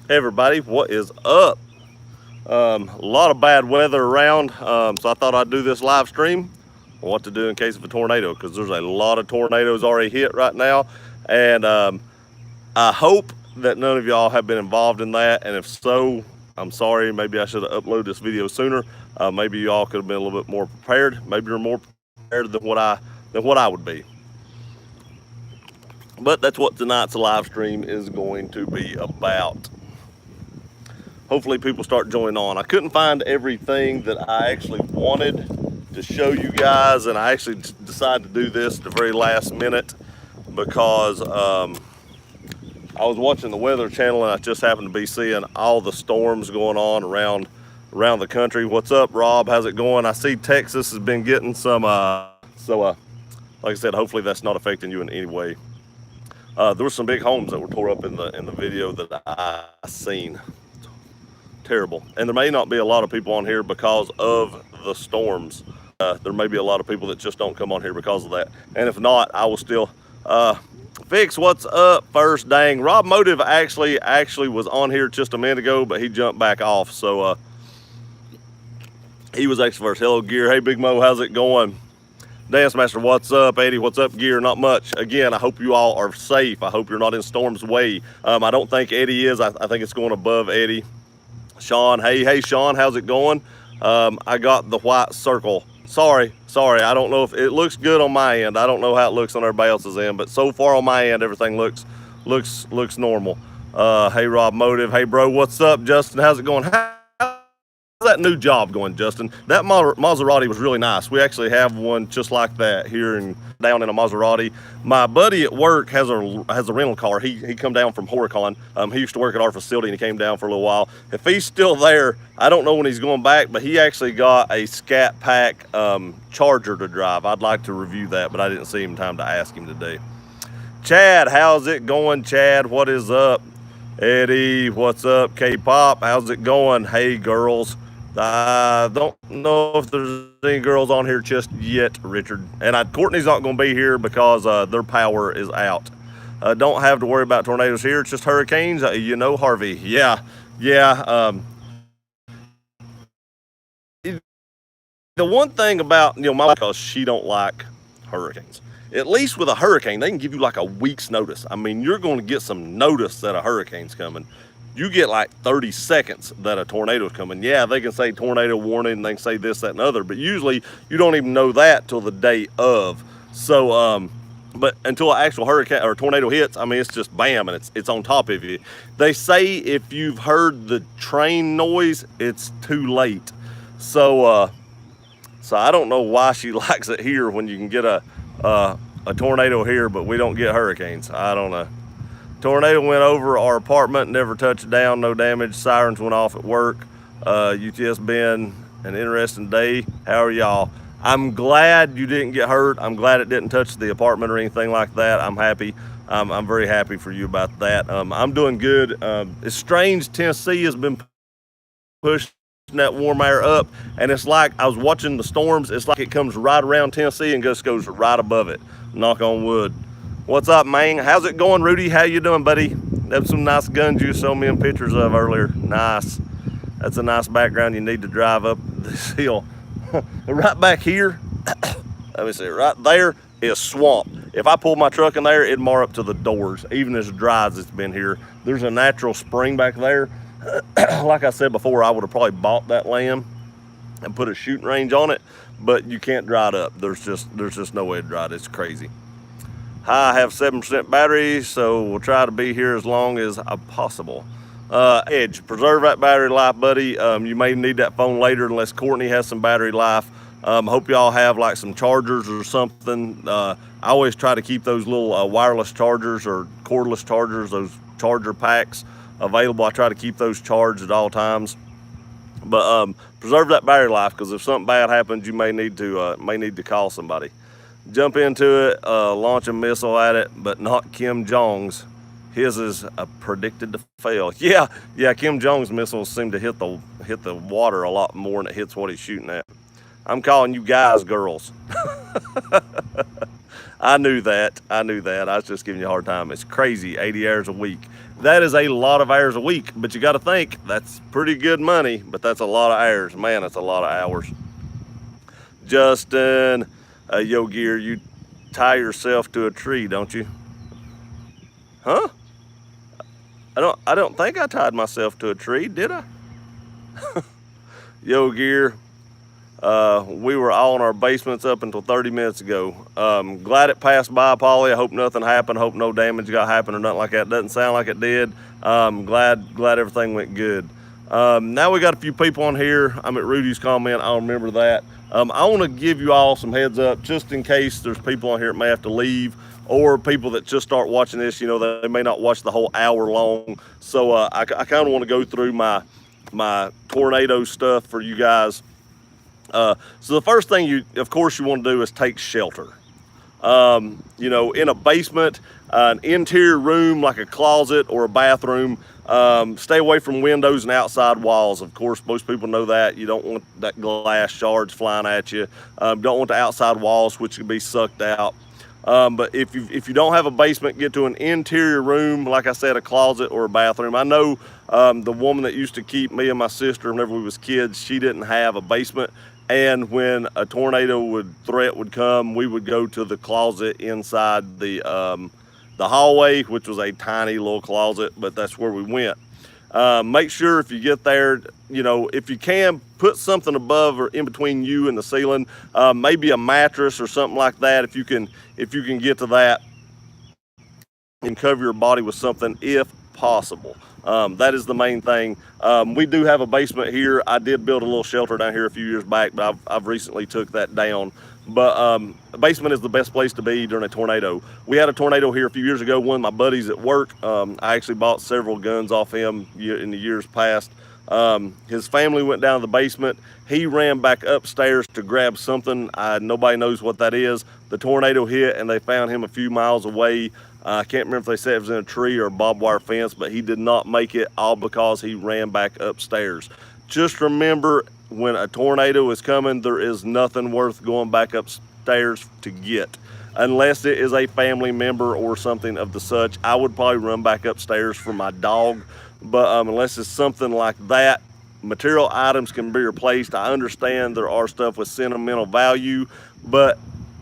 Hey everybody, what is up? A lot of bad weather around, so I thought I'd do this live stream on what to do in case of a tornado because there's a lot of tornadoes already hit right now, and I hope that none of y'all have been involved in that. And if so, I'm sorry. Maybe I should have uploaded this video sooner. Maybe y'all could have been a little bit more prepared. Maybe you're more prepared than what I would be. But that's what tonight's live stream is going to be about. Hopefully people start joining on. I couldn't find everything that I actually wanted to show you guys, and I actually decided to do this at the very last minute because I was watching the Weather Channel and I just happened to be seeing all the storms going on around the country. What's up, Rob? How's it going? I see Texas has been getting some. Like I said, hopefully that's not affecting you in any way. There were some big homes that were tore up in the video that I seen. Terrible. And there may not be a lot of people on here because of the storms. There may be a lot of people that just don't come on here because of that. And if not, I will still fix what's up first. Dang, Rob Motive actually was on here just a minute ago, but he jumped back off. So he was actually first. Hello, Gear. Hey, Big Mo, how's it going? Dance Master, what's up? Eddie, what's up? Gear, not much. Again, I hope you all are safe. I hope you're not in storm's way. I don't think Eddie is. I think it's going above Eddie. Sean, hey Sean, how's it going? I got the white circle. Sorry, I don't know if it looks good on my end. I don't know how it looks on everybody else's end, but so far on my end, everything looks normal. Hey Rob Motive, hey bro, what's up? Justin, how's it going? How's that new job going, Justin? That Maserati was really nice. We actually have one just like that here down in a Maserati. My buddy at work has a rental car. He come down from Horicon. He used to work at our facility and he came down for a little while. If he's still there, I don't know when he's going back, but he actually got a Scat Pack Charger to drive. I'd like to review that, but I didn't see him time to ask him today. Chad, how's it going, Chad? What is up? Eddie, what's up? K-Pop, how's it going? Hey, girls. I don't know if there's any girls on here just yet, Richard. And Courtney's not going to be here because their power is out. Don't have to worry about tornadoes here. It's just hurricanes. Harvey. Yeah. The one thing about my wife, because she don't like hurricanes. At least with a hurricane, they can give you like a week's notice. I mean, you're going to get some notice that a hurricane's coming. You get like 30 seconds that a tornado's coming. Yeah, they can say tornado warning and they can say this, that, and other, but usually you don't even know that till the day of. So, but until an actual hurricane or tornado hits, I mean, it's just bam, and it's on top of you. They say if you've heard the train noise, it's too late. So I don't know why she likes it here when you can get a tornado here, but we don't get hurricanes. I don't know. Tornado went over our apartment, never touched down, no damage. Sirens went off at work. UTS been an interesting day. How are y'all? I'm glad you didn't get hurt. I'm glad it didn't touch the apartment or anything like that. I'm happy. I'm very happy for you about that. I'm doing good. It's strange. Tennessee has been pushing that warm air up, and it's like I was watching the storms. It's like it comes right around Tennessee and just goes right above it. Knock on wood. What's up, man? How's it going, Rudy? How you doing, buddy? That's some nice guns you showed me in pictures of earlier. Nice. That's a nice background you need to drive up this hill. Right back here, let me see, right there is swamp. If I pulled my truck in there, it'd mar up to the doors, even as dry as it's been here. There's a natural spring back there. Like I said before, I would have probably bought that land and put a shooting range on it, but you can't dry it up. There's just no way to dry it. It's crazy. I have 7% battery, so we'll try to be here as long as possible. Edge, preserve that battery life, buddy. You may need that phone later unless Courtney has some battery life. Hope y'all have like some chargers or something. I always try to keep those little wireless chargers or cordless chargers, those charger packs available. I try to keep those charged at all times. But preserve that battery life, because if something bad happens, you may need to call somebody. Jump into it, launch a missile at it, but not Kim Jong's. His is predicted to fail. Yeah, Kim Jong's missiles seem to hit the water a lot more than it hits what he's shooting at. I'm calling you guys girls. I knew that. I knew that. I was just giving you a hard time. It's crazy, 80 hours a week. That is a lot of hours a week, but you got to think that's pretty good money, but that's a lot of hours. Man, that's a lot of hours. Justin, Yo Gear, you tie yourself to a tree, don't you? Huh? I don't think I tied myself to a tree, did I? Yo Gear, we were all in our basements up until 30 minutes ago. Glad it passed by, Polly. I hope nothing happened. Hope no damage got happened or nothing like that. Doesn't sound like it did. Glad everything went good. Now we got a few people on here. I'm at Rudy's comment. I'll remember that. I want to give you all some heads up just in case there's people on here that may have to leave or people that just start watching this. You know, they may not watch the whole hour long. So I kind of want to go through my tornado stuff for you guys. So the first thing of course, you want to do is take shelter. You know, in a basement, an interior room like a closet or a bathroom. Stay away from windows and outside walls. Of course, most people know that. You don't want that glass shards flying at you. Don't want the outside walls, which can be sucked out. But if you don't have a basement, get to an interior room, like I said, a closet or a bathroom. I know the woman that used to keep me and my sister whenever we was kids, she didn't have a basement. And when a tornado threat would come, we would go to the closet inside the hallway, which was a tiny little closet, but that's where we went. Make sure if you get there, you know, if you can, put something above or in between you and the ceiling, maybe a mattress or something like that. If you can get to that, and cover your body with something if possible. That is the main thing. We do have a basement here. I did build a little shelter down here a few years back, but I've recently took that down. But a basement is the best place to be during a tornado. We had a tornado here a few years ago. One of my buddies at work, I actually bought several guns off him in the years past. His family went down to the basement. He ran back upstairs to grab something. Nobody knows what that is. The tornado hit and they found him a few miles away. I can't remember if they said it was in a tree or a barbed wire fence, but he did not make it, all because he ran back upstairs. Just remember, when a tornado is coming, there is nothing worth going back upstairs to get. Unless it is a family member or something of the such, I would probably run back upstairs for my dog. But unless it's something like that, material items can be replaced. I understand there are stuff with sentimental value, but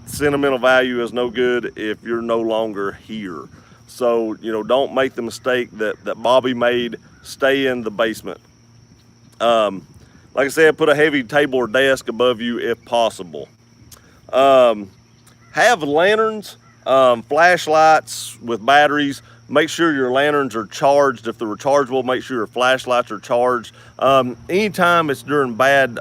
sentimental value is no good if you're no longer here. So, you know, don't make the mistake that Bobby made. Stay in the basement. Like I said, put a heavy table or desk above you if possible. Have lanterns, flashlights with batteries. Make sure your lanterns are charged. If they're rechargeable, make sure your flashlights are charged. Anytime it's during bad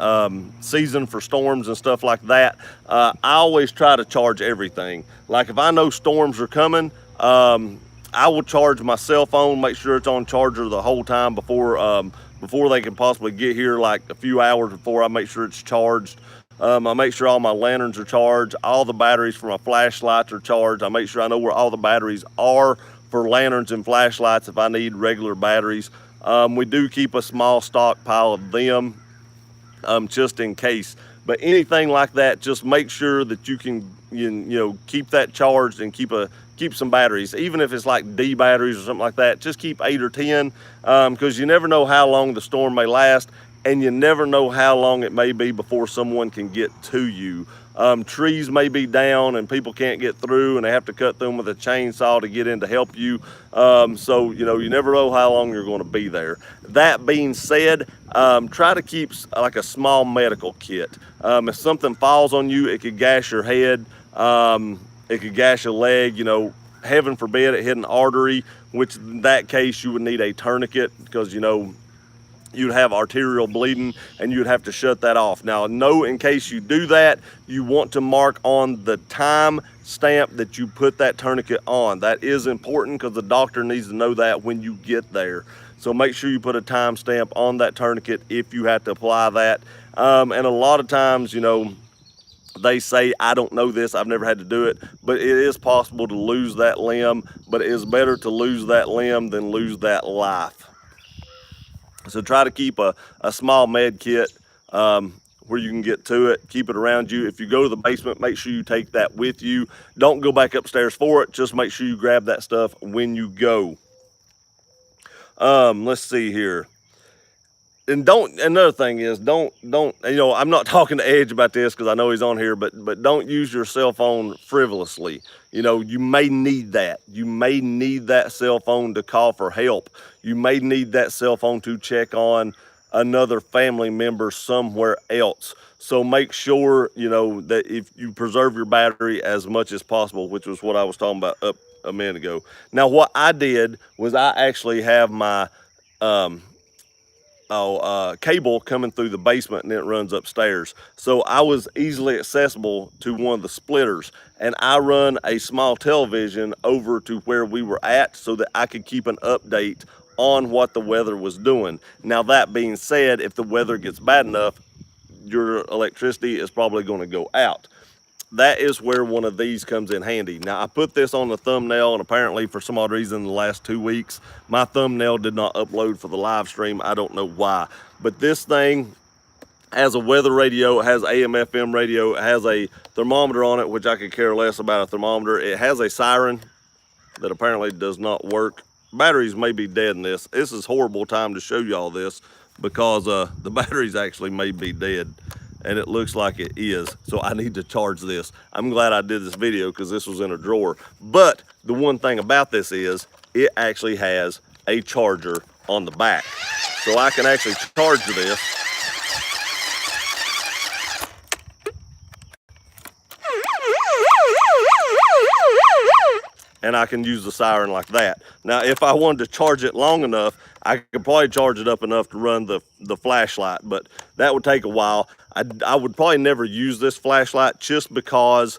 season for storms and stuff like that, I always try to charge everything. Like if I know storms are coming, I will charge my cell phone, make sure it's on charger the whole time before they can possibly get here, like a few hours before. I make sure it's charged. I make sure all my lanterns are charged. All the batteries for my flashlights are charged. I make sure I know where all the batteries are for lanterns and flashlights if I need regular batteries. We do keep a small stockpile of them just in case. But anything like that, just make sure that you can you know keep that charged and keep some batteries. Even if it's like D batteries or something like that, just keep 8 or 10 because you never know how long the storm may last, and you never know how long it may be before someone can get to you. Trees may be down and people can't get through and they have to cut them with a chainsaw to get in to help you. So, you know, you never know how long you're going to be there. That being said, try to keep like a small medical kit. If something falls on you, it could gash your head. It could gash a leg, you know, heaven forbid it hit an artery, which in that case you would need a tourniquet because, you know, you'd have arterial bleeding and you'd have to shut that off. Now, know in case you do that, you want to mark on the time stamp that you put that tourniquet on. That is important because the doctor needs to know that when you get there. So make sure you put a time stamp on that tourniquet if you have to apply that. And a lot of times, you know, they say, I don't know this, I've never had to do it, but it is possible to lose that limb, but it is better to lose that limb than lose that life. So try to keep a small med kit where you can get to it. Keep it around you. If you go to the basement, make sure you take that with you. Don't go back upstairs for it. Just make sure you grab that stuff when you go. Let's see here. And another thing is don't I'm not talking to Edge about this because I know he's on here, but don't use your cell phone frivolously. You may need that cell phone to call for help. You may need that cell phone to check on another family member somewhere else. So make sure that if you preserve your battery as much as possible, which was what I was talking about up a minute ago. Now what I did was I actually have my cable coming through the basement, and it runs upstairs. So I was easily accessible to one of the splitters, and I run a small television over to where we were at so that I could keep an update on what the weather was doing. Now that being said, if the weather gets bad enough, your electricity is probably going to go out. That is where one of these comes in handy. Now I put this on the thumbnail, and apparently for some odd reason in the last 2 weeks, my thumbnail did not upload for the live stream. I don't know why, but this thing has a weather radio, it has AM FM radio, it has a thermometer on it, which I could care less about a thermometer. It has a siren that apparently does not work. Batteries may be dead in this. This is horrible time to show y'all this because the batteries actually may be dead, and it looks like it is. So I need to charge this. I'm glad I did this video because this was in a drawer. But the one thing about this is it actually has a charger on the back. So I can actually charge this. And I can use the siren like that. Now, if I wanted to charge it long enough, I could probably charge it up enough to run the flashlight, but that would take a while. I would probably never use this flashlight just because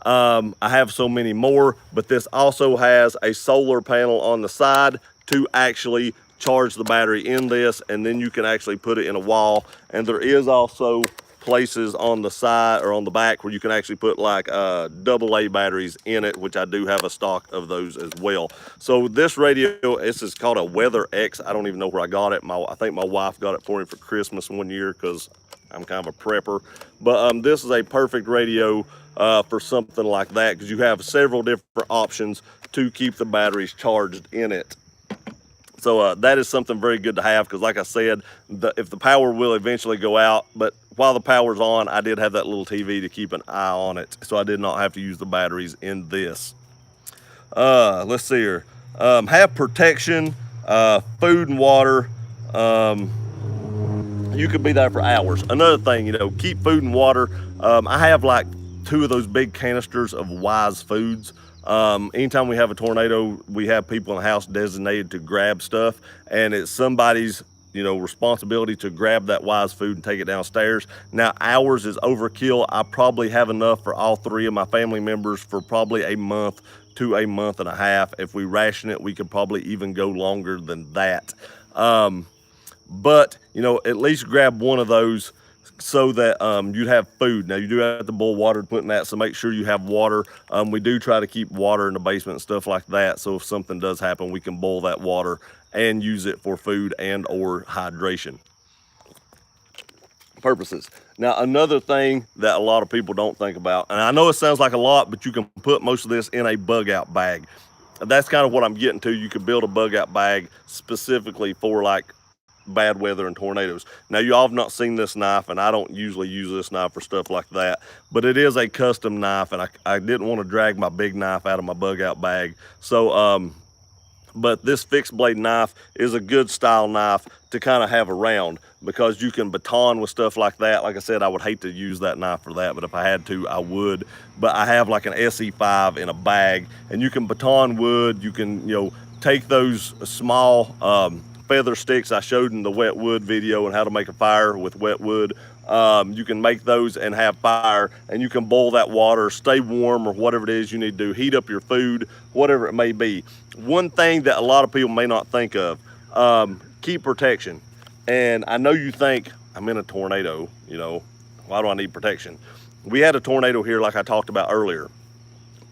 I have so many more, but this also has a solar panel on the side to actually charge the battery in this, and then you can actually put it in a wall. And there is also places on the side or on the back where you can actually put like AA batteries in it, which I do have a stock of those as well. So this radio, this is called a Weather X. I don't even know where I got it. I think my wife got it for me for Christmas one year because I'm kind of a prepper. But this is a perfect radio for something like that because you have several different options to keep the batteries charged in it. So that is something very good to have because, like I said, if the power will eventually go out, but while the power's on, I did have that little TV to keep an eye on it, so I did not have to use the batteries in this. Let's see here. Have protection, food and water. You could be there for hours. Another thing, keep food and water. I have like 2 of those big canisters of Wise Foods. Anytime we have a tornado, we have people in the house designated to grab stuff, and it's somebody's responsibility to grab that Wise food and take it downstairs. Now ours is overkill. I probably have enough for all 3 of my family members for probably a month to a month and a half. If we ration it, we could probably even go longer than that. But at least grab one of those so that you'd have food. Now you do have to boil water to put in that, so make sure you have water. We do try to keep water in the basement and stuff like that, so if something does happen, we can boil that water and use it for food and or hydration purposes. Now another thing that a lot of people don't think about, and I know it sounds like a lot, but you can put most of this in a bug out bag. That's kind of what I'm getting to. You could build a bug out bag specifically for like bad weather and tornadoes. Now you all have not seen this knife, and I don't usually use this knife for stuff like that, but it is a custom knife, and I didn't want to drag my big knife out of my bug out bag. So but this fixed blade knife is a good style knife to kind of have around because you can baton with stuff like that. Like I said, I would hate to use that knife for that, but if I had to, I would. But I have like an SE5 in a bag, and you can baton wood. You can take those small feather sticks I showed in the wet wood video and how to make a fire with wet wood. You can make those and have fire, and you can boil that water, stay warm, or whatever it is you need to do, heat up your food, whatever it may be. One thing that a lot of people may not think of, keep protection. And I know you think, I'm in a tornado, why do I need protection? We had a tornado here like I talked about earlier.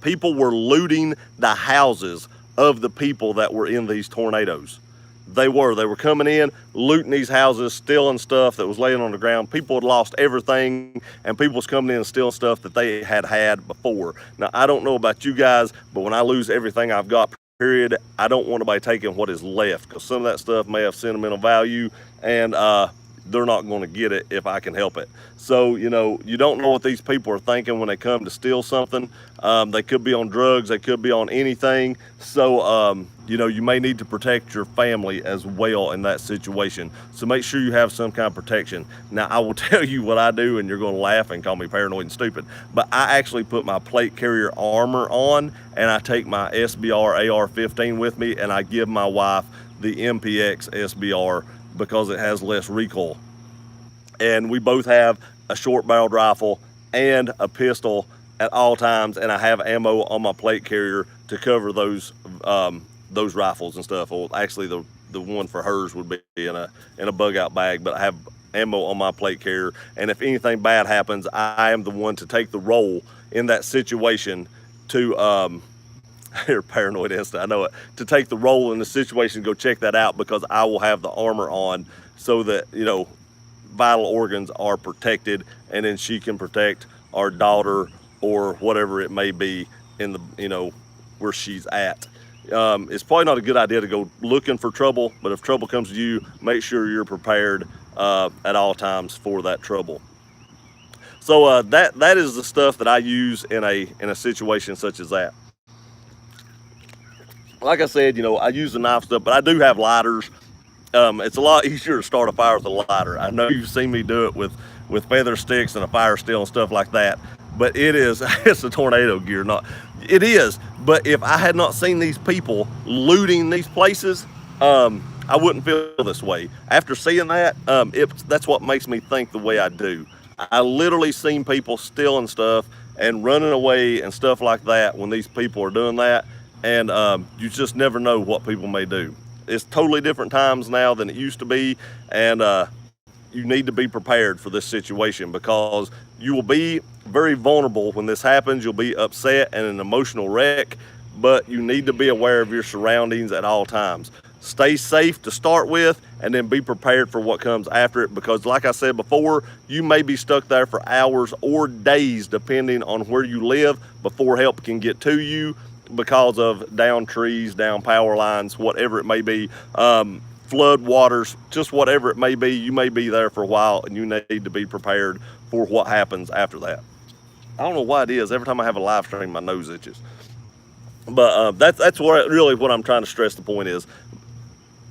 People were looting the houses of the people that were in these tornadoes. They were coming in, looting these houses, stealing stuff that was laying on the ground. People had lost everything, and people was coming in and stealing stuff that they had before. Now, I don't know about you guys, but when I lose everything I've got, period, I don't want anybody taking what is left, because some of that stuff may have sentimental value, and they're not going to get it if I can help it. So, you don't know what these people are thinking when they come to steal something. They could be on drugs, they could be on anything. So, you may need to protect your family as well in that situation. So make sure you have some kind of protection. Now, I will tell you what I do, and you're going to laugh and call me paranoid and stupid, but I actually put my plate carrier armor on, and I take my SBR AR-15 with me, and I give my wife the MPX SBR because it has less recoil. And we both have a short barreled rifle and a pistol at all times, and I have ammo on my plate carrier to cover those rifles and stuff. Well, actually, the one for hers would be in a bug out bag, but I have ammo on my plate carrier, and if anything bad happens, I am the one to take the role in that situation to you're paranoid instant, I know it, to take the role in the situation, go check that out, because I will have the armor on so that, vital organs are protected, and then she can protect our daughter or whatever it may be in the, where she's at. It's probably not a good idea to go looking for trouble, but if trouble comes to you, make sure you're prepared at all times for that trouble. So that is the stuff that I use in a situation such as that. Like I said, I use the knife stuff, but I do have lighters. It's a lot easier to start a fire with a lighter. I know you've seen me do it with feather sticks and a fire steel and stuff like that, but it's a tornado gear. It is, but if I had not seen these people looting these places, I wouldn't feel this way. After seeing that, that's what makes me think the way I do. I literally seen people stealing stuff and running away and stuff like that when these people are doing that, and you just never know what people may do. It's totally different times now than it used to be, and you need to be prepared for this situation, because you will be very vulnerable when this happens. You'll be upset and an emotional wreck, but you need to be aware of your surroundings at all times. Stay safe to start with, and then be prepared for what comes after it, because like I said before, you may be stuck there for hours or days depending on where you live before help can get to you, because of down trees, down power lines, whatever it may be, flood waters, just whatever it may be. You may be there for a while, and you need to be prepared for what happens after that. I don't know why it is. Every time I have a live stream, my nose itches. But that's what I'm trying to stress. The point is,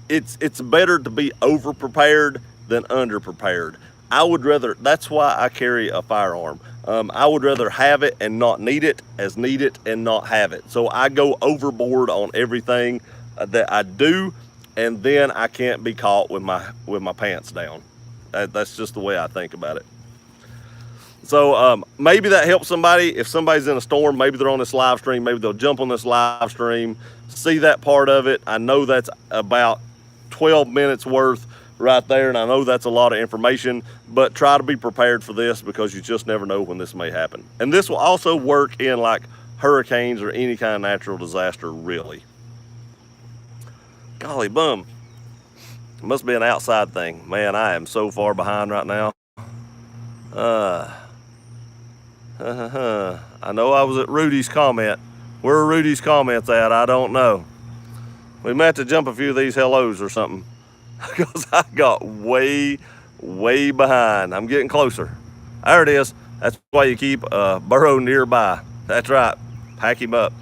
it's better to be over prepared than under prepared. That's why I carry a firearm. I would rather have it and not need it as need it and not have it. So I go overboard on everything that I do, and then I can't be caught with my pants down. That's just the way I think about it. So maybe that helps somebody. If somebody's in a storm, maybe they're on this live stream, maybe they'll jump on this live stream, see that part of it. I know that's about 12 minutes worth right there, and I know that's a lot of information, but try to be prepared for this, because you just never know when this may happen. And this will also work in like hurricanes or any kind of natural disaster, really. Golly bum. It must be an outside thing. Man, I am so far behind right now. I know I was at Rudy's comment. Where are Rudy's comments at? I don't know. We may have to jump a few of these hellos or something, because I got way behind. I'm getting closer. There it is. That's why you keep a burrow nearby. That's right. Pack him up.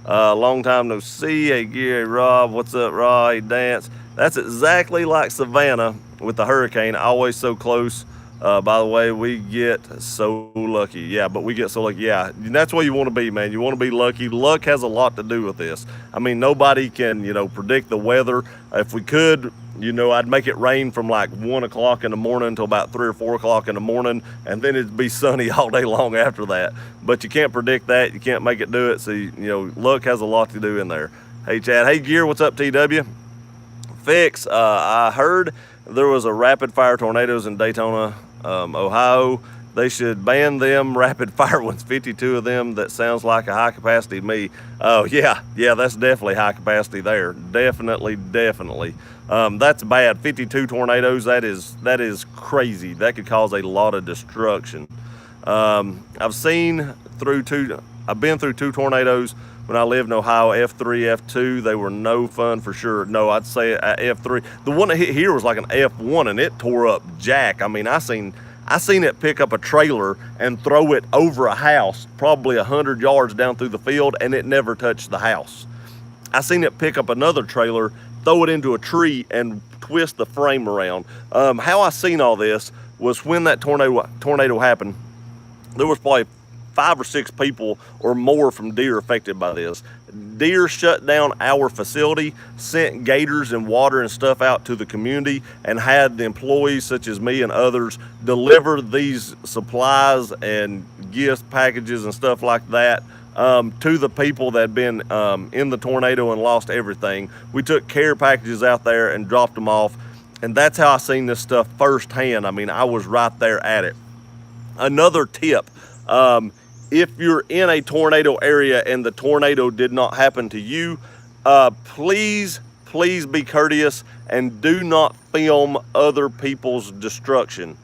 Long time no see. Hey, Gary, Rob. What's up, Rob? Hey, Dance. That's exactly like Savannah with the hurricane. Always so close. By the way, we get so lucky. Yeah, but we get so lucky. Yeah, that's where you want to be, man. You want to be lucky. Luck has a lot to do with this. I mean, nobody can, predict the weather. If we could, I'd make it rain from like 1 o'clock in the morning until about 3 or 4 o'clock in the morning, and then it'd be sunny all day long after that. But you can't predict that. You can't make it do it. So, luck has a lot to do in there. Hey, Chad. Hey, Gear. What's up, TW? Fix. I heard there was a rapid fire tornadoes in Daytona, Ohio. They should ban them rapid fire ones. 52 of them. That sounds like a high capacity to me. Oh yeah, that's definitely high capacity there. Definitely. That's bad. 52 tornadoes. That is crazy. That could cause a lot of destruction. I've been through two tornadoes when I lived in Ohio, F3, F2. They were no fun for sure. No, I'd say F3. The one that hit here was like an F1, and it tore up Jack. I mean, I seen it pick up a trailer and throw it over a house, probably 100 yards down through the field, and it never touched the house. I seen it pick up another trailer, throw it into a tree, and twist the frame around. How I seen all this was when that tornado happened, there was probably 5 or 6 people or more from deer affected by this. Deer shut down our facility, sent gators and water and stuff out to the community, and had the employees such as me and others deliver these supplies and gift packages and stuff like that to the people that had been in the tornado and lost everything. We took care packages out there and dropped them off, and that's how I seen this stuff firsthand. I mean, I was right there at it. Another tip, if you're in a tornado area and the tornado did not happen to you, please be courteous and do not film other people's destruction.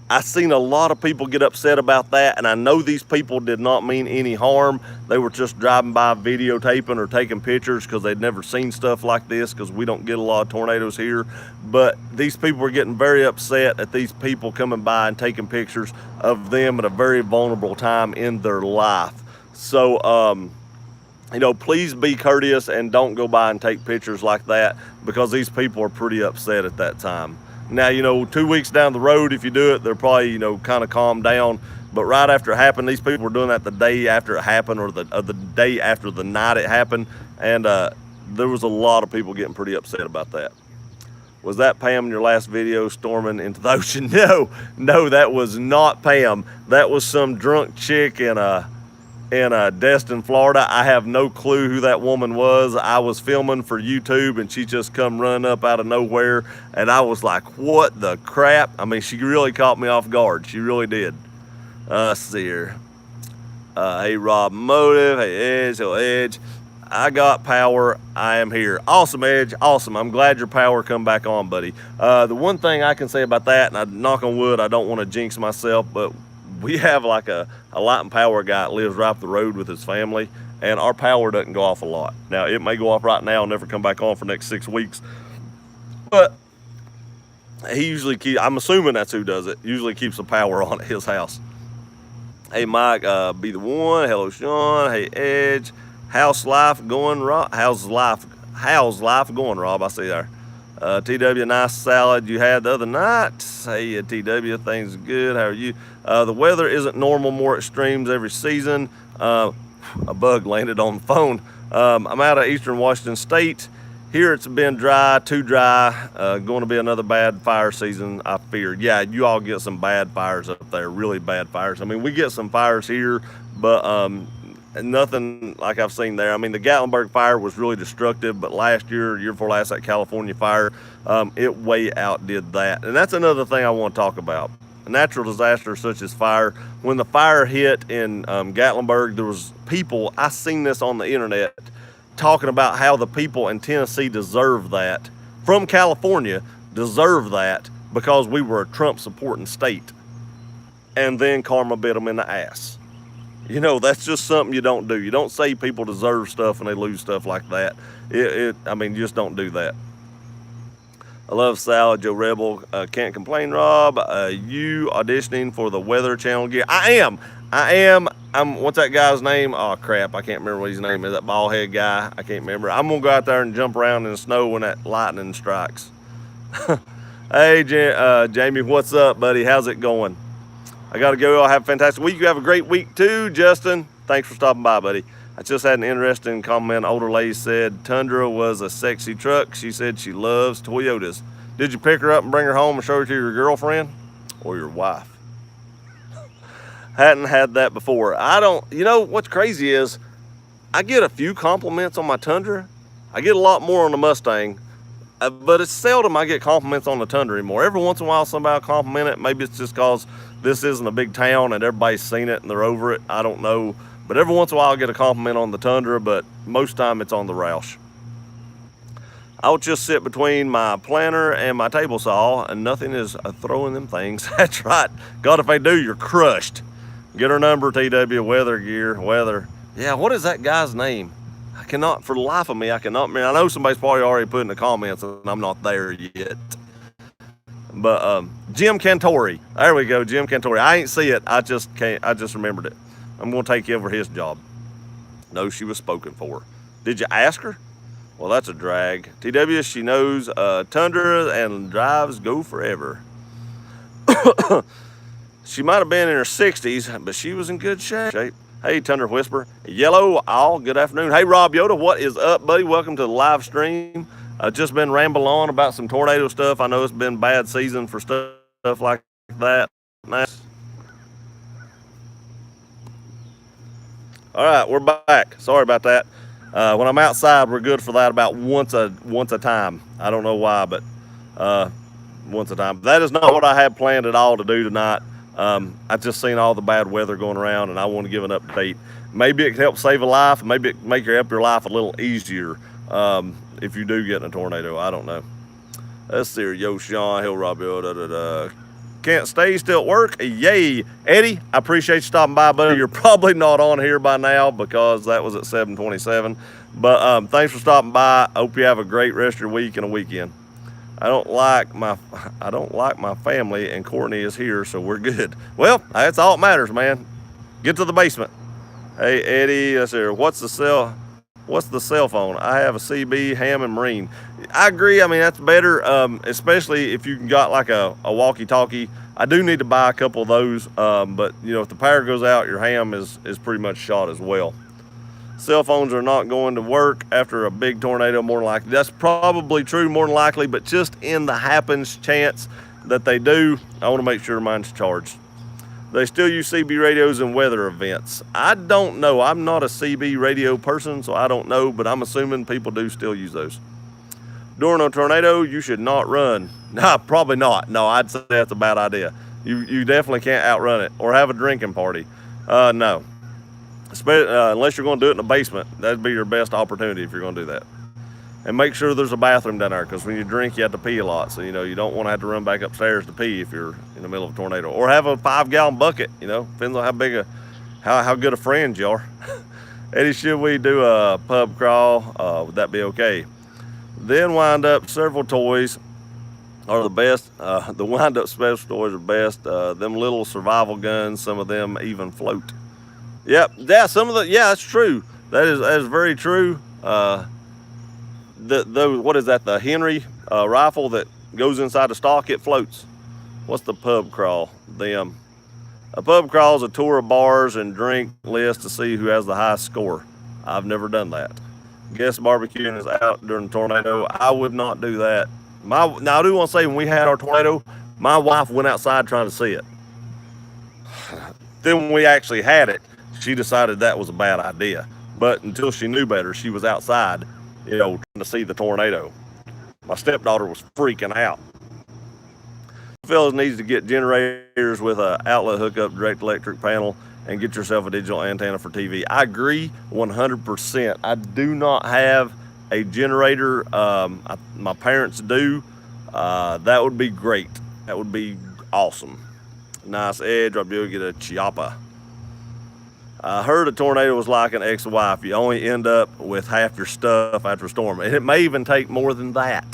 I seen a lot of people get upset about that, and I know these people did not mean any harm. They were just driving by videotaping or taking pictures because they'd never seen stuff like this, because we don't get a lot of tornadoes here. But these people were getting very upset at these people coming by and taking pictures of them at a very vulnerable time in their life. So, please be courteous and don't go by and take pictures like that, because these people are pretty upset at that time. Now, 2 weeks down the road, if you do it, they're probably, kind of calm down. But right after it happened, these people were doing that the day after it happened, or the day after the night it happened. And there was a lot of people getting pretty upset about that. Was that Pam in your last video storming into the ocean? No, that was not Pam. That was some drunk chick in Destin, Florida. I have no clue who that woman was. I was filming for YouTube, and she just come running up out of nowhere, and I was like, what the crap? I mean, she really caught me off guard. She really did. Let's see here. Hey, Rob Motive. Hey, Edge. Hello, Edge. I got power. I am here. Awesome, Edge. Awesome. I'm glad your power come back on, buddy. The one thing I can say about that, and I knock on wood, I don't want to jinx myself, but we have like a light and power guy that lives right up the road with his family, and our power doesn't go off a lot. Now, it may go off right now and never come back on for the next 6 weeks, but he usually I'm assuming that's who does it, usually keeps the power on at his house. Hey, Mike, be the one. Hello, Sean. Hey, Edge. How's life going, Rob? How's life going, Rob? I see there. TW, nice salad you had the other night. Hey, TW, things good. How are you? The weather isn't normal, more extremes every season. A bug landed on the phone. I'm out of eastern Washington State. Here it's been too dry. Going to be another bad fire season, I fear. Yeah, you all get some bad fires up there, really bad fires. I mean, we get some fires here, but nothing like I've seen there. I mean, the Gatlinburg fire was really destructive, but last year before last, that California fire, it way outdid that. And that's another thing I want to talk about. A natural disaster such as fire. When the fire hit in Gatlinburg, there was people, I seen this on the internet, talking about how the people in Tennessee deserve that, from California, deserve that because we were a Trump supporting state. And then karma bit them in the ass. That's just something you don't do. You don't say people deserve stuff and they lose stuff like that. I mean, you just don't do that. I love salad, Joe Rebel. Can't complain, Rob. You auditioning for the Weather Channel gear? I am. What's that guy's name? Oh, crap. I can't remember what his name is. That bald head guy. I can't remember. I'm going to go out there and jump around in the snow when that lightning strikes. Hey, Jamie, what's up, buddy? How's it going? I got to go. I'll have a fantastic week. You have a great week, too, Justin. Thanks for stopping by, buddy. I just had an interesting comment. Older lady said Tundra was a sexy truck. She said she loves Toyotas. Did you pick her up and bring her home and show her to your girlfriend or your wife? Hadn't had that before. What's crazy is I get a few compliments on my Tundra. I get a lot more on the Mustang. But it's seldom I get compliments on the Tundra anymore. Every once in a while, somebody will compliment it. Maybe it's just because this isn't a big town and everybody's seen it and they're over it. I don't know. But every once in a while, I'll get a compliment on the Tundra, but most time it's on the Roush. I'll just sit between my planter and my table saw, and nothing is throwing them things. That's right. God, if they do, you're crushed. Get her number, TW Weather Gear. Weather. Yeah, what is that guy's name? I cannot, for the life of me, I cannot remember. I know somebody's probably already put in the comments, and I'm not there yet. But Jim Cantori. There we go, Jim Cantori. I ain't see it. I just can't. I just remembered it. I'm gonna take over his job. No, she was spoken for. Did you ask her? Well, that's a drag. TW, she knows Tundra and drives go forever. She might have been in her 60s, but she was in good shape. Hey, Tundra Whisper. Yellow All, good afternoon. Hey, Rob Yoda, what is up, buddy? Welcome to the live stream. I've just been rambling on about some tornado stuff. I know it's been bad season for stuff like that. Nice. All right, we're back. Sorry about that. When I'm outside, we're good for that about once a time. I don't know why, but once a time. That is not what I had planned at all to do tonight. I just seen all the bad weather going around, and I want to give an update. Maybe it can help save a life. Maybe it can help your life a little easier if you do get in a tornado. I don't know. Let's see here. Yo, Sean, Hill Rob, Can't stay, still at work. Yay. Eddie, I appreciate you stopping by, buddy. You're probably not on here by now because that was at 7:27. But thanks for stopping by. I hope you have a great rest of your week and a weekend. I don't like my family, and Courtney is here, so we're good. Well, that's all that matters, man. Get to the basement. Hey, Eddie, let's hear. What's the cell phone? I have a CB, ham, and marine. I agree. I mean, that's better, especially if you got like a walkie-talkie. I do need to buy a couple of those, but you know, if the power goes out, your ham is pretty much shot as well. Cell phones are not going to work after a big tornado, more than likely. That's probably true, more than likely, but just in the happens chance that they do, I want to make sure mine's charged. They still use CB radios in weather events. I don't know. I'm not a CB radio person, so I don't know, but I'm assuming people do still use those. During a tornado, you should not run. No, probably not. No, I'd say that's a bad idea. You definitely can't outrun it or have a drinking party. No. Unless you're going to do it in the basement, that'd be your best opportunity if you're going to do that. And make sure there's a bathroom down there, because when you drink, you have to pee a lot. So, you know, you don't want to have to run back upstairs to pee if you're in the middle of a tornado. Or have a 5-gallon bucket, you know, depends on how good a friend you are. Eddie, should we do a pub crawl? Would that be okay? Then wind up several toys are the best. The wind up special toys are best. Them little survival guns, some of them even float. Yep, yeah, that's true. That is very true. What is that? The Henry rifle that goes inside the stock, it floats. What's the pub crawl? A pub crawl is a tour of bars and drink list to see who has the highest score. I've never done that. Guess barbecuing is out during a tornado. I would not do that. Now I do want to say, when we had our tornado, my wife went outside trying to see it. Then when we actually had it, she decided that was a bad idea. But until she knew better, she was outside, you know, trying to see the tornado. My stepdaughter was freaking out. Fellas needs to get generators with an outlet hookup, direct electric panel, and get yourself a digital antenna for TV. I agree 100%. I do not have a generator. My parents do. That would be great. That would be awesome. Nice edge. I'll be able to get a Chiappa. I heard a tornado was like an ex-wife. You only end up with half your stuff after a storm. And it may even take more than that.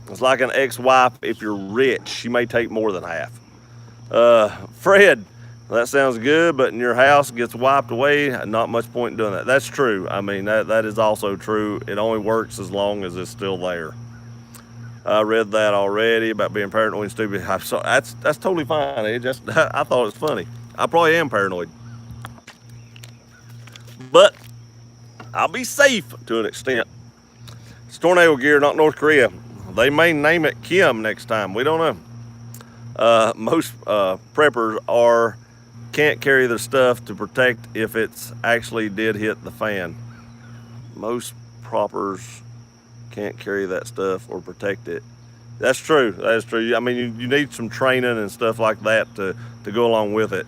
It's like an ex-wife. If you're rich, she may take more than half. Fred, that sounds good, but in your house gets wiped away, not much point in doing that. That's true. I mean, that is also true. It only works as long as it's still there. I read that already about being paranoid and stupid. That's totally fine, Edge. I thought it was funny. I probably am paranoid. But I'll be safe to an extent. It's tornado gear, not North Korea. They may name it Kim next time. We don't know. Most preppers can't carry their stuff to protect if it's actually did hit the fan. Most preppers can't carry that stuff or protect it. That's true. That's true. I mean, you need some training and stuff like that to go along with it.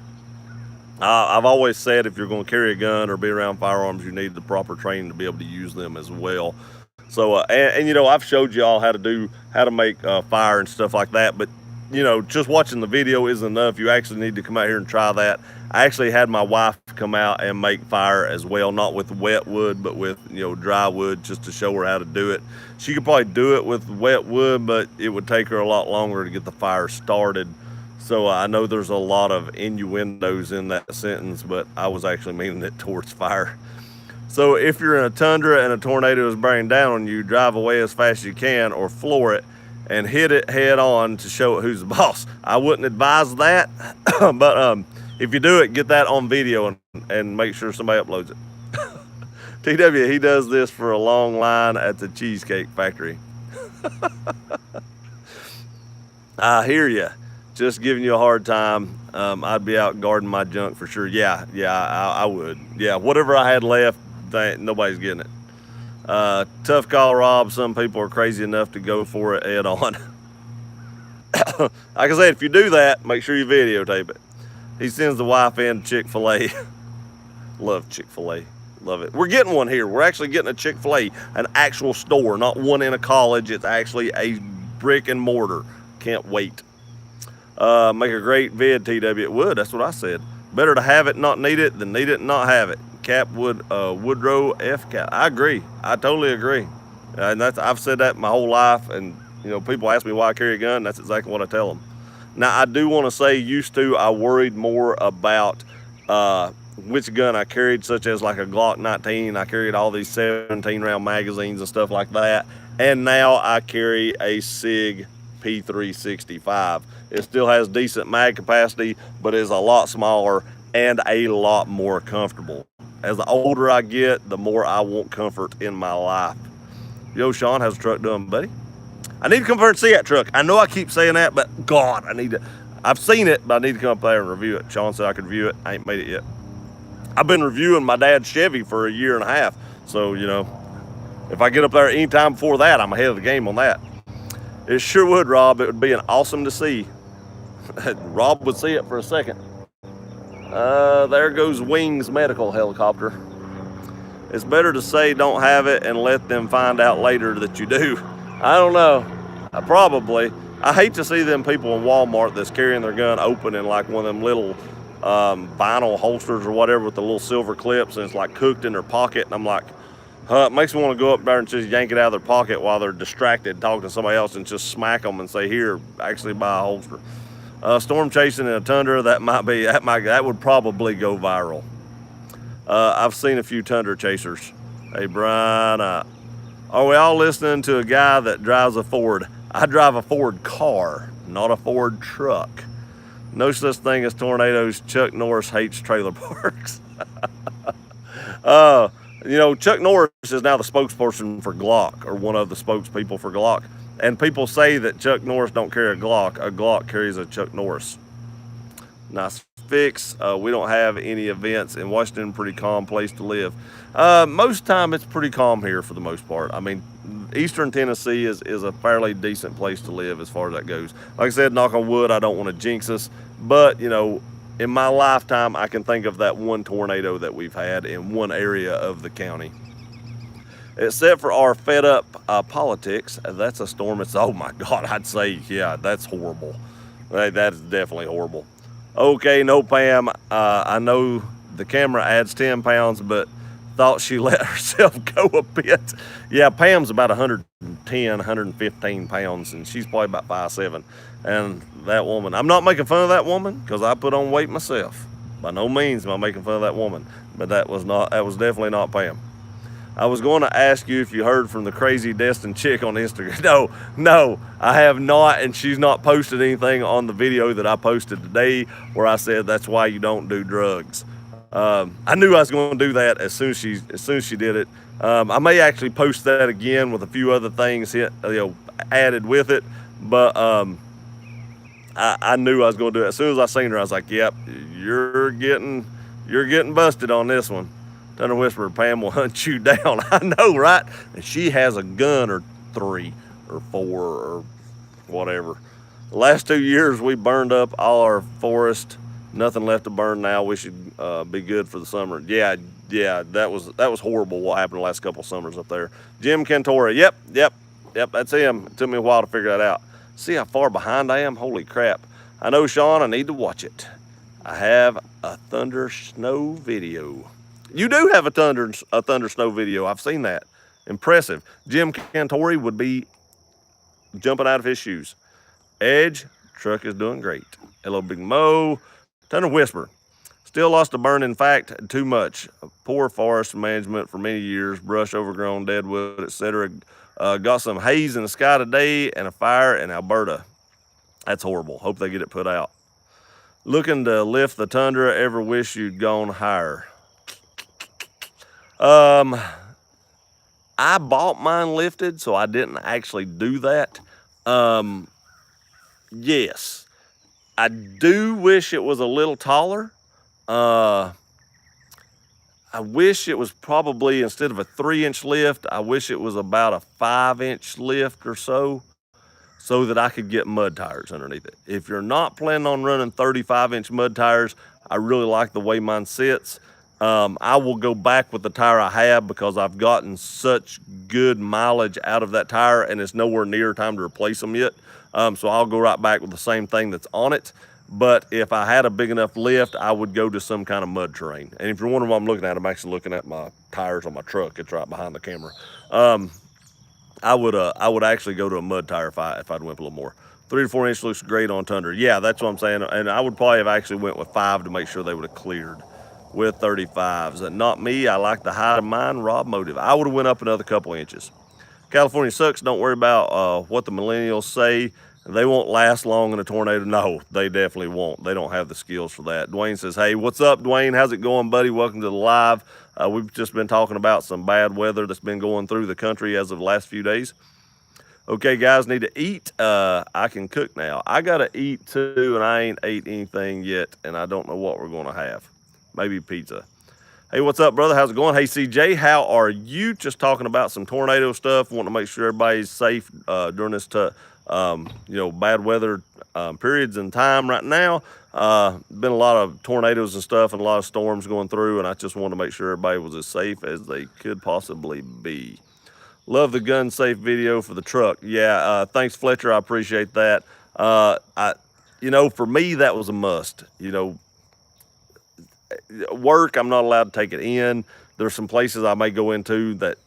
I've always said if you're going to carry a gun or be around firearms, you need the proper training to be able to use them as well. So, and you know, I've showed y'all how to make fire and stuff like that. But you know, just watching the video isn't enough. You actually need to come out here and try that. I actually had my wife come out and make fire as well, not with wet wood, but with, you know, dry wood, just to show her how to do it. She could probably do it with wet wood, but it would take her a lot longer to get the fire started. So I know there's a lot of innuendos in that sentence, but I was actually meaning it towards fire. So if you're in a tundra and a tornado is bearing down on you, drive away as fast as you can or floor it and hit it head on to show it who's the boss. I wouldn't advise that, but if you do it, get that on video and make sure somebody uploads it. TW, he does this for a long line at the Cheesecake Factory. I hear you. Just giving you a hard time. I'd be out guarding my junk for sure. Yeah, I would. Yeah, whatever I had left, nobody's getting it. Tough call, Rob. Some people are crazy enough to go for it head on. Like I said, if you do that, make sure you videotape it. He sends the wife in Chick-fil-A. Love Chick-fil-A. Love it. We're getting one here. We're actually getting a Chick-fil-A, an actual store, not one in a college. It's actually a brick and mortar. Can't wait. Make a great vid, TW. It would. That's what I said. Better to have it, not need it, than need it and not have it. Woodrow F. Cap. I agree. I totally agree. And I've said that my whole life. And you know, people ask me why I carry a gun. That's exactly what I tell them. Now, I do want to say, used to, I worried more about which gun I carried, such as like a Glock 19. I carried all these 17-round magazines and stuff like that. And now I carry a SIG P365. It still has decent mag capacity, but is a lot smaller and a lot more comfortable. As the older I get, the more I want comfort in my life. Yo, Sean, how's the truck doing, buddy? I need to come over and see that truck. I know I keep saying that, but God, I've seen it, but I need to come up there and review it. Sean said I could review it. I ain't made it yet. I've been reviewing my dad's Chevy for a year and a half. So, you know, if I get up there any time before that, I'm ahead of the game on that. It sure would, Rob. It would be an awesome to see. Rob would see it for a second. There goes Wings Medical Helicopter. It's better to say don't have it and let them find out later that you do. I don't know. Probably. I hate to see them people in Walmart that's carrying their gun open in like one of them little vinyl holsters or whatever with the little silver clips, and it's like cooked in their pocket. And I'm like, it makes me want to go up there and just yank it out of their pocket while they're distracted talking to somebody else and just smack them and say, here, actually buy a holster. Storm chasing in a tundra, that would probably go viral. I've seen a few tundra chasers. Hey, Brian, are we all listening to a guy that drives a Ford? I drive a Ford car, not a Ford truck. No such thing as tornadoes. Chuck Norris hates trailer parks. You know, Chuck Norris is now the spokesperson for Glock, or one of the spokespeople for Glock. And people say that Chuck Norris don't carry a Glock. A Glock carries a Chuck Norris. Nice fix. We don't have any events in Washington. Pretty calm place to live. Most time it's pretty calm here for the most part. I mean, Eastern Tennessee is a fairly decent place to live as far as that goes. Like I said, knock on wood, I don't want to jinx us. But, you know, in my lifetime, I can think of that one tornado that we've had in one area of the county. Except for our fed up politics, that's a storm. It's, oh my God, I'd say, yeah, that's horrible. That's definitely horrible. Okay, no, Pam, I know the camera adds 10 pounds, but thought she let herself go a bit. Yeah, Pam's about 110, 115 pounds, and she's probably about 5'7". And that woman, I'm not making fun of that woman because I put on weight myself. By no means am I making fun of that woman, but that was definitely not Pam. I was going to ask you if you heard from the crazy Destin chick on Instagram. No, I have not, and she's not posted anything on the video that I posted today where I said that's why you don't do drugs. I knew I was going to do that as soon as she did it. I may actually post that again with a few other things added with it, but I knew I was going to do it. As soon as I seen her, I was like, yep, you're getting busted on this one. Thunder Whisperer, Pam will hunt you down. I know, right? And she has a gun or 3 or 4 or whatever. The last 2 years we burned up all our forest. Nothing left to burn now. We should be good for the summer. Yeah, yeah, that was horrible. What happened the last couple summers up there? Jim Cantora. Yep. That's him. It took me a while to figure that out. See how far behind I am? Holy crap! I know, Sean. I need to watch it. I have a thunder snow video. You do have a thunder snow video. I've seen that. Impressive. Jim Cantori would be jumping out of his shoes. Edge, truck is doing great. Hello, Big Mo. Thunder Whisper. Still lost a burn. In fact, too much. Poor forest management for many years. Brush overgrown, deadwood, etc. Got some haze in the sky today and a fire in Alberta. That's horrible. Hope they get it put out. Looking to lift the Tundra. Ever wish you'd gone higher? I bought mine lifted, so I didn't actually do that. Yes, I do wish it was a little taller. Uh, I wish it was probably, instead of a 3-inch lift, I wish it was about a 5-inch lift or so that I could get mud tires underneath it. If you're not planning on running 35-inch mud tires, I really like the way mine sits. I will go back with the tire I have because I've gotten such good mileage out of that tire and it's nowhere near time to replace them yet. So I'll go right back with the same thing that's on it. But if I had a big enough lift, I would go to some kind of mud terrain. And if you're wondering what I'm looking at, I'm actually looking at my tires on my truck. It's right behind the camera. I would actually go to a mud tire if I'd went a little more. 3 to 4 inch looks great on Tundra. Yeah, that's what I'm saying. And I would probably have actually went with 5 to make sure they would have cleared with 35s. Not me. I like the height of mine. Rob Motive. I would have went up another couple inches. California sucks. Don't worry about what the millennials say. They won't last long in a tornado. No, they definitely won't. They don't have the skills for that. Dwayne says, hey, what's up, Dwayne? How's it going, buddy? Welcome to the live. We've just been talking about some bad weather that's been going through the country as of the last few days. Okay, guys, need to eat. I can cook now. I got to eat too, and I ain't ate anything yet, and I don't know what we're going to have. Maybe pizza. Hey, what's up, brother? How's it going? Hey, CJ, how are you? Just talking about some tornado stuff. Want to make sure everybody's safe during this bad weather periods and time right now. Been a lot of tornadoes and stuff and a lot of storms going through, and I just wanted to make sure everybody was as safe as they could possibly be. Love the gun safe video for the truck. Yeah, thanks, Fletcher. I appreciate that. For me, that was a must. Work, I'm not allowed to take it in. There's some places I may go into that,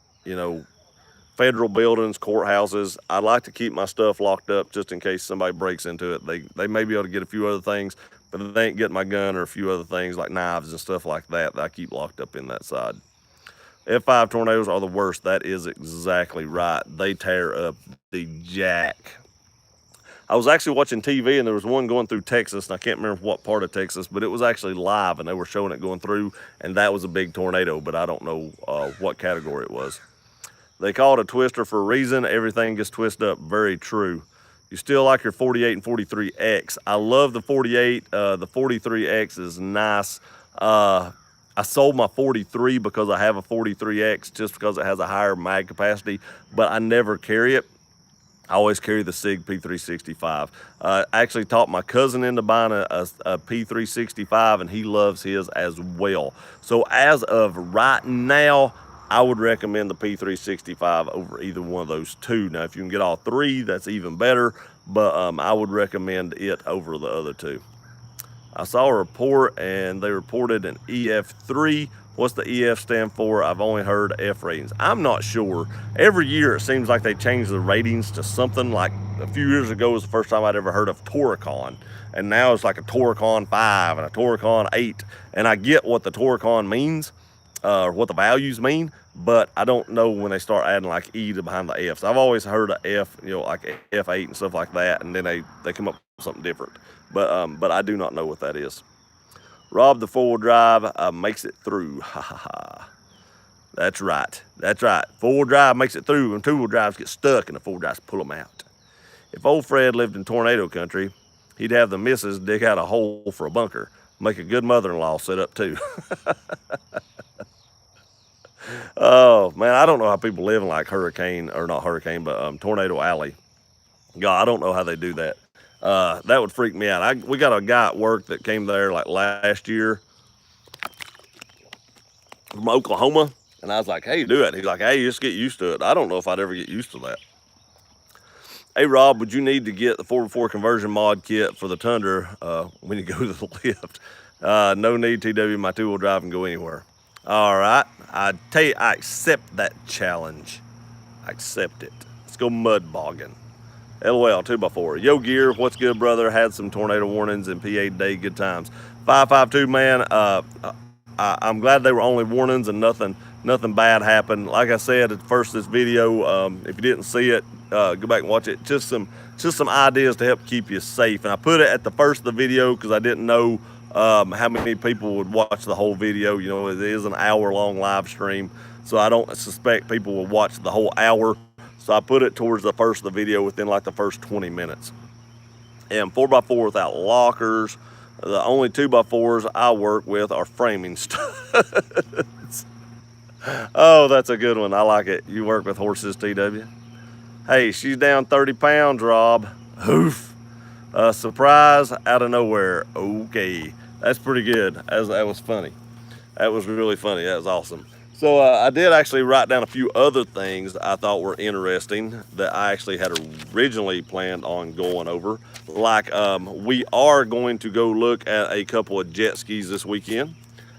federal buildings, courthouses. I like to keep my stuff locked up just in case somebody breaks into it. They may be able to get a few other things, but they ain't getting my gun or a few other things like knives and stuff like that I keep locked up in that side. F5 tornadoes are the worst. That is exactly right. They tear up the jack. I was actually watching TV and there was one going through Texas, and I can't remember what part of Texas, but it was actually live and they were showing it going through, and that was a big tornado, but I don't know what category it was. They call it a twister for a reason. Everything gets twisted up. Very true. You still like your 48 and 43X. I love the 48. The 43X is nice. I sold my 43 because I have a 43X just because it has a higher mag capacity, but I never carry it. I always carry the SIG P365. I actually talked my cousin into buying a P365, and he loves his as well. So as of right now, I would recommend the P365 over either one of those two. Now, if you can get all three, that's even better, but I would recommend it over the other two. I saw a report, and they reported an EF3. What's the EF stand for? I've only heard F ratings. I'm not sure. Every year it seems like they change the ratings to something. Like a few years ago was the first time I'd ever heard of Toricon. And now it's like a Toricon 5 and a Toricon 8. And I get what the Toricon means, what the values mean, but I don't know when they start adding like E to behind the Fs. I've always heard of F, like F8 and stuff like that, and then they come up with something different. But I do not know what that is. Rob, the 4-wheel drive makes it through. Ha ha ha. That's right. 4-wheel drive makes it through, and 2-wheel drives get stuck, and the 4-wheel drives pull them out. If old Fred lived in tornado country, he'd have the missus dig out a hole for a bunker. Make a good mother-in-law set up too. Oh man, I don't know how people live in like hurricane or not hurricane, but tornado alley. God, I don't know how they do that. That would freak me out. We got a guy at work that came there like last year from Oklahoma, and I was like, "Hey, do it." He's like, "Hey, just get used to it." I don't know if I'd ever get used to that. Hey Rob, would you need to get the 4x4 conversion mod kit for the Tundra when you go to the lift? No need, TW. My two-wheel drive can go anywhere. All right, I tell you, I accept that challenge. I accept it. Let's go mud bogging. LOL 2x4. Yo gear, what's good, brother? Had some tornado warnings in PA today. Good times. 552 man. I'm glad they were only warnings and nothing bad happened. Like I said at first this video, if you didn't see it, go back and watch it. Just some ideas to help keep you safe. And I put it at the first of the video because I didn't know how many people would watch the whole video. You know, it is an hour-long live stream, so I don't suspect people will watch the whole hour. So I put it towards the first of the video within like the first 20 minutes. And 4x4 without lockers. The only 2x4s I work with are framing studs. Oh, that's a good one. I like it. You work with horses, TW. Hey, she's down 30 pounds, Rob. Oof. Surprise out of nowhere. Okay. That's pretty good. That was funny. That was really funny. That was awesome. So I did actually write down a few other things I thought were interesting that I actually had originally planned on going over. Like we are going to go look at a couple of jet skis this weekend.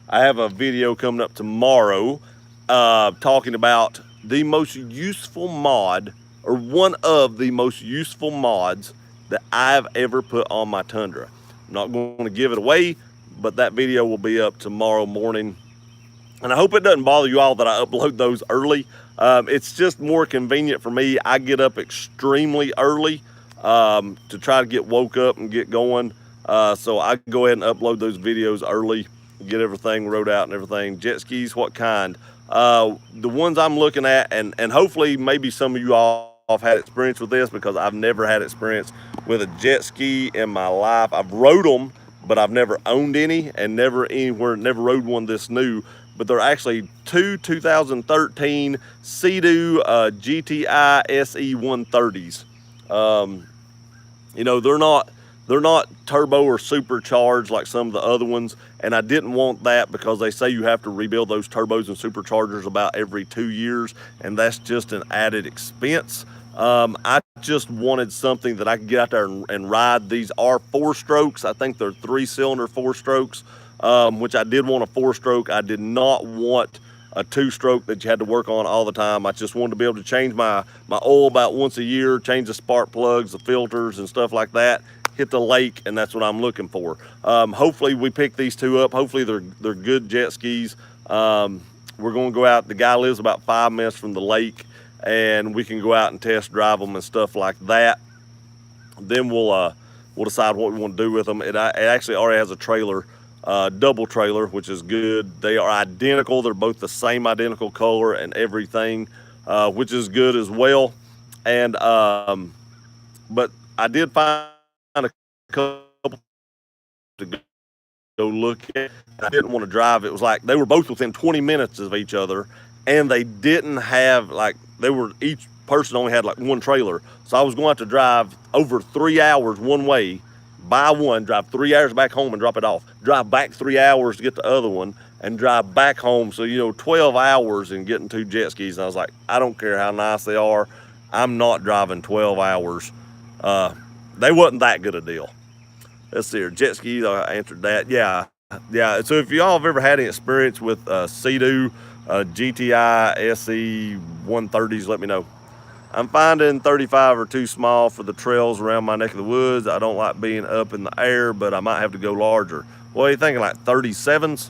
I have a video coming up tomorrow talking about the most useful mod, or one of the most useful mods that I've ever put on my Tundra. I'm not going to give it away, but that video will be up tomorrow morning. And I hope it doesn't bother you all that I upload those early. It's just more convenient for me. I get up extremely early to try to get woke up and get going. So I go ahead and upload those videos early, get everything wrote out and everything. Jet skis, what kind? The ones I'm looking at, and hopefully maybe some of you all have had experience with this, because I've never had experience with a jet ski in my life. I've rode them, but I've never owned any, and never rode one this new. But they're actually two 2013 Sea-Doo GTI SE 130s. You know, they're not turbo or supercharged like some of the other ones, and I didn't want that because they say you have to rebuild those turbos and superchargers about every 2 years, and that's just an added expense. I just wanted something that I could get out there and ride. These are 4-strokes. I think they're 3-cylinder 4-strokes, which I did want a 4-stroke. I did not want a 2-stroke that you had to work on all the time. I just wanted to be able to change my oil about once a year, change the spark plugs, the filters, and stuff like that. Hit the lake, and that's what I'm looking for. Hopefully we pick these two up. Hopefully they're good jet skis. We're going to go out. The guy lives about 5 minutes from the lake, and we can go out and test drive them and stuff like that. Then we'll decide what we want to do with them. It actually already has a trailer, double trailer, which is good. They are identical. They're both the same identical color and everything, which is good as well. And but I did find a couple to go look at. I didn't want to drive. It was like they were both within 20 minutes of each other, and they didn't have, like, they were, each person only had like one trailer. So I was going to have to drive over 3 hours one way, buy one, drive 3 hours back home and drop it off, drive back 3 hours to get the other one, and drive back home. So, you know, 12 hours in getting 2 jet skis. And I was like, I don't care how nice they are, I'm not driving 12 hours. They wasn't that good a deal. Let's see here. Jet skis, I answered that. Yeah. So if y'all have ever had any experience with Sea-Doo GTI SE 130s, let me know. I'm finding 35 are too small for the trails around my neck of the woods. I don't like being up in the air, but I might have to go larger. What are you thinking, like 37s?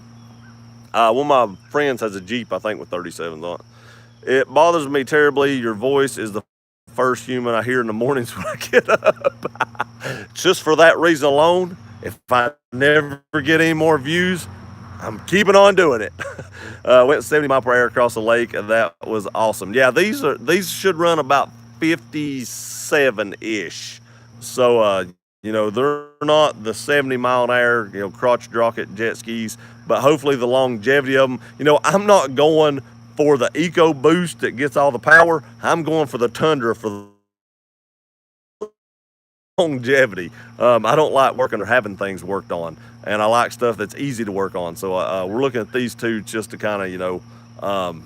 One of my friends has a Jeep, I think, with 37s on it. It bothers me terribly. Your voice is the first human I hear in the mornings when I get up. Just for that reason alone, if I never get any more views, I'm keeping on doing it. Went 70 miles per hour across the lake, and that was awesome. Yeah, these should run about 57-ish. So, you know, they're not the 70 mile an hour, you know, crotch rocket jet skis, but hopefully the longevity of them. You know, I'm not going for the Eco Boost that gets all the power, I'm going for the Tundra for the longevity. I don't like working or having things worked on, and I like stuff that's easy to work on. So we're looking at these two just to kind of,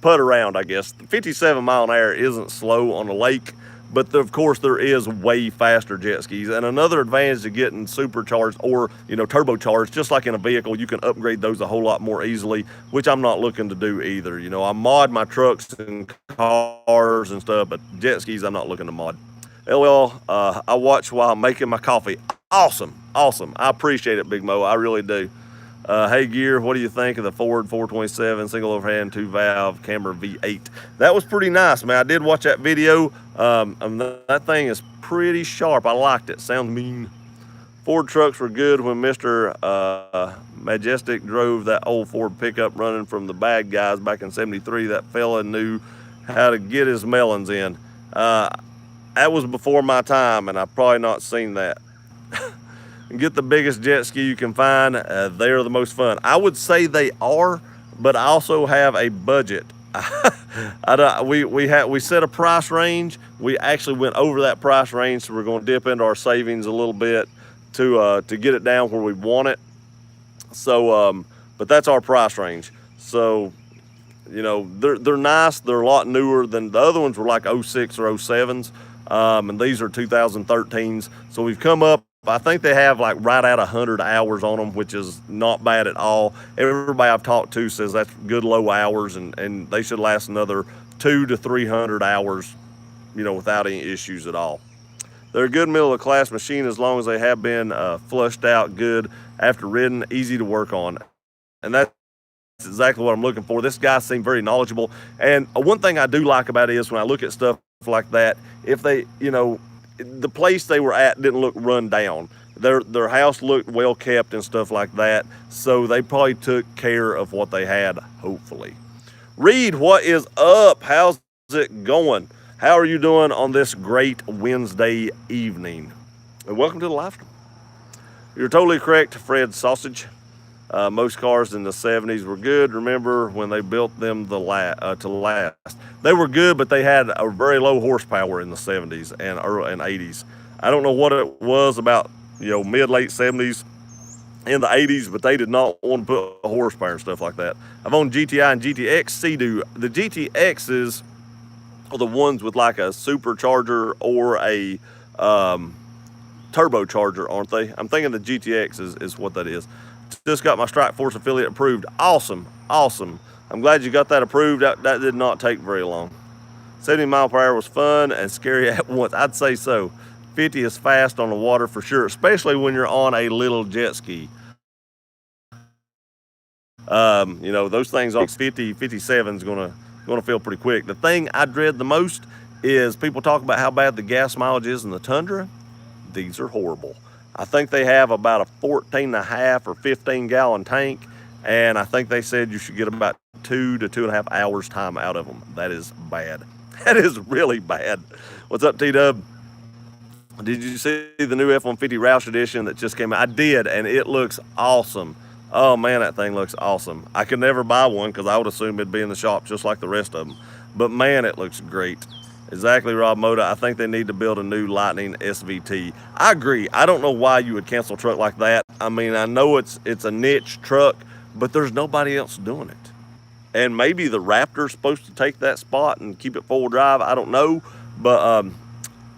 put around, I guess. 57 mile an hour isn't slow on a lake, but of course there is way faster jet skis. And another advantage to getting supercharged or, turbocharged, just like in a vehicle, you can upgrade those a whole lot more easily, which I'm not looking to do either. I mod my trucks and cars and stuff, but jet skis I'm not looking to mod. LL, I watch while I'm making my coffee. Awesome. I appreciate it, Big Mo. I really do. Hey Gear, what do you think of the Ford 427 single overhead 2-valve Camry V8? That was pretty nice, man. I did watch that video. That thing is pretty sharp. I liked it. Sounds mean. Ford trucks were good when Mr. Majestic drove that old Ford pickup running from the bad guys back in '73. That fella knew how to get his melons in. That was before my time, and I've probably not seen that. Get the biggest jet ski you can find. They're the most fun. I would say they are, but I also have a budget. We set a price range. We actually went over that price range, so we're going to dip into our savings a little bit to get it down where we want it. So, but that's our price range. So, they're nice. They're a lot newer than the other ones were like 06 or 07s. And these are 2013s. So we've come up, I think they have like right at 100 hours on them, which is not bad at all. Everybody I've talked to says that's good low hours, and they should last another 200 to 300 hours, without any issues at all. They're a good middle of class machine as long as they have been flushed out good after ridden, easy to work on. And that's exactly what I'm looking for. This guy seemed very knowledgeable. And one thing I do like about it is when I look at stuff like that, if they, the place they were at didn't look run down. Their house looked well kept and stuff like that. So they probably took care of what they had, hopefully. Reed, what is up? How's it going? How are you doing on this great Wednesday evening? And welcome to the live stream. You're totally correct, Fred Sausage. Most cars in the 70s were good. Remember when they built them to last? They were good, but they had a very low horsepower in the 70s and early and 80s. I don't know what it was about, mid-late 70s in the 80s, but they did not want to put horsepower and stuff like that. I've owned GTI and GTX Sea-Doo. The GTXs are the ones with like a supercharger or a turbocharger, aren't they? I'm thinking the GTX is what that is. Just got my Strike Force affiliate approved. Awesome. I'm glad you got that approved. That did not take very long. 70 mile per hour was fun and scary at once. I'd say so. 50 is fast on the water for sure, especially when you're on a little jet ski. Those things on 50, 57 is gonna feel pretty quick. The thing I dread the most is people talk about how bad the gas mileage is in the Tundra. These are horrible. I think they have about a 14.5 or 15 gallon tank, and I think they said you should get about 2 to 2.5 hours time out of them. That is bad. That is really bad. What's up, T-Dub? Did you see the new F-150 Roush edition that just came out? I did, and it looks awesome. Oh man, that thing looks awesome. I could never buy one because I would assume it'd be in the shop just like the rest of them. But man, it looks great. Exactly, Rob Moda. I think they need to build a new Lightning SVT. I agree. I don't know why you would cancel a truck like that. I mean, I know it's a niche truck, but there's nobody else doing it. And maybe the Raptor's supposed to take that spot and keep it four-wheel drive. I don't know, but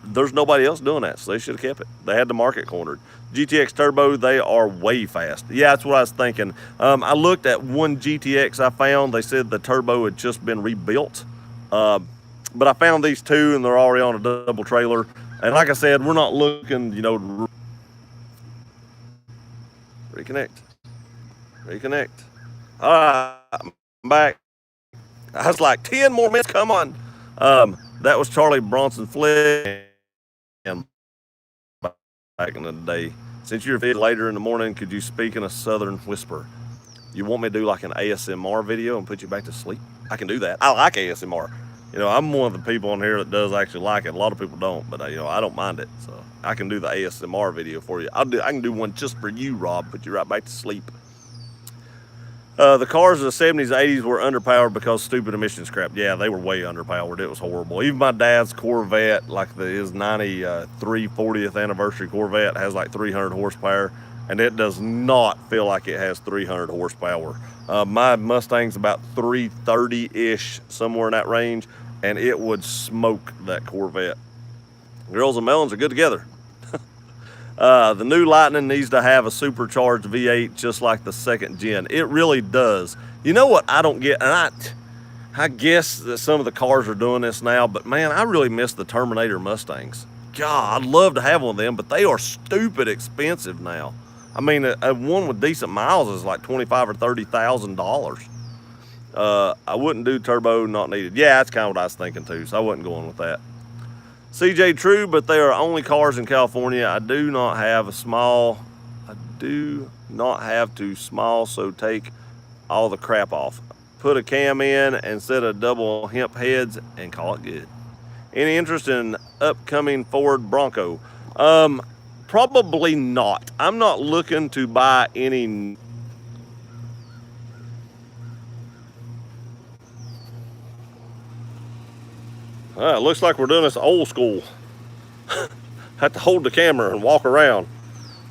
there's nobody else doing that, so they should have kept it. They had the market cornered. GTX Turbo, they are way fast. Yeah, that's what I was thinking. I looked at one GTX I found. They said the turbo had just been rebuilt. But I found these two, and they're already on a double trailer. And like I said, we're not looking, reconnect. All right, I'm back. I was like, 10 more minutes, come on. That was Charlie Bronson Flick back in the day. Since you're fit later in the morning, could you speak in a southern whisper? You want me to do like an ASMR video and put you back to sleep? I can do that. I like ASMR. I'm one of the people on here that does actually like it. A lot of people don't, but I don't mind it. So I can do the ASMR video for you. I can do one just for you, Rob. Put you right back to sleep. The cars of the 70s, 80s were underpowered because stupid emissions crap. Yeah, they were way underpowered. It was horrible. Even my dad's Corvette, like his 93 40th anniversary Corvette, has like 300 horsepower, and it does not feel like it has 300 horsepower. My Mustang's about 330-ish, somewhere in that range, and it would smoke that Corvette. Girls and melons are good together. The new Lightning needs to have a supercharged V8 just like the second gen. It really does. You know what I don't get, and I guess that some of the cars are doing this now, but man, I really miss the Terminator Mustangs. God, I'd love to have one of them, but they are stupid expensive now. I mean, a one with decent miles is like $25,000 or $30,000. I wouldn't do turbo, not needed. Yeah, that's kind of what I was thinking too, so I wasn't going with that. CJ, true, but they are only cars in California. I do not have to small, so take all the crap off. Put a cam in instead of double hemp heads and call it good. Any interest in upcoming Ford Bronco? Probably not. I'm not looking to buy any. It looks like we're doing this old school. Have to hold the camera and walk around.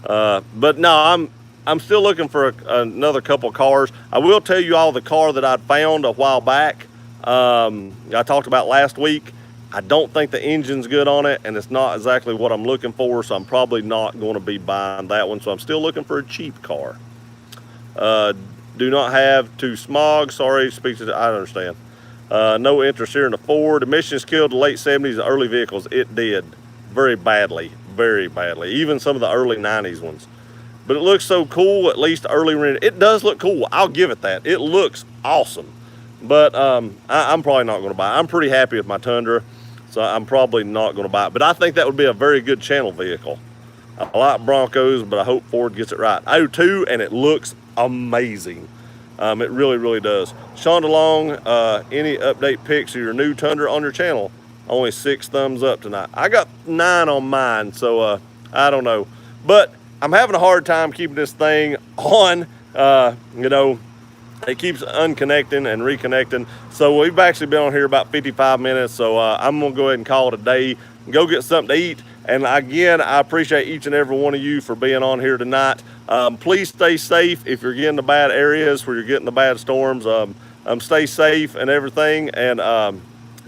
But no, I'm still looking for another couple of cars. I will tell you all the car that I found a while back. I talked about last week. I don't think the engine's good on it, and it's not exactly what I'm looking for, so I'm probably not going to be buying that one. So I'm still looking for a cheap car. Do not have to smog. Sorry, I understand. No interest here in the Ford. Emissions killed the late 70s and early vehicles. It did very badly, very badly. Even some of the early 90s ones. But it looks so cool, at least early. It does look cool. I'll give it that. It looks awesome. But I'm probably not going to buy it. I'm pretty happy with my Tundra, so I'm probably not going to buy it. But I think that would be a very good channel vehicle. I like Broncos, but I hope Ford gets it right. I do too, and it looks amazing. It really, really does. Sean DeLong, any update pics of your new Tundra on your channel? Only 6 thumbs up tonight. I got 9 on mine, so I don't know. But I'm having a hard time keeping this thing on. It keeps unconnecting and reconnecting. So we've actually been on here about 55 minutes. So I'm going to go ahead and call it a day and go get something to eat. And again, I appreciate each and every one of you for being on here tonight. Please stay safe if you're getting the bad areas where you're getting the bad storms. Stay safe and everything, and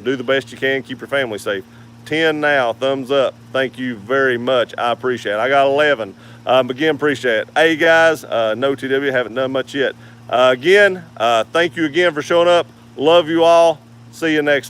do the best you can. Keep your family safe. 10 now, thumbs up. Thank you very much. I appreciate it. I got 11. Again, appreciate it. Hey guys, no TW, haven't done much yet. Thank you again for showing up. Love you all. See you next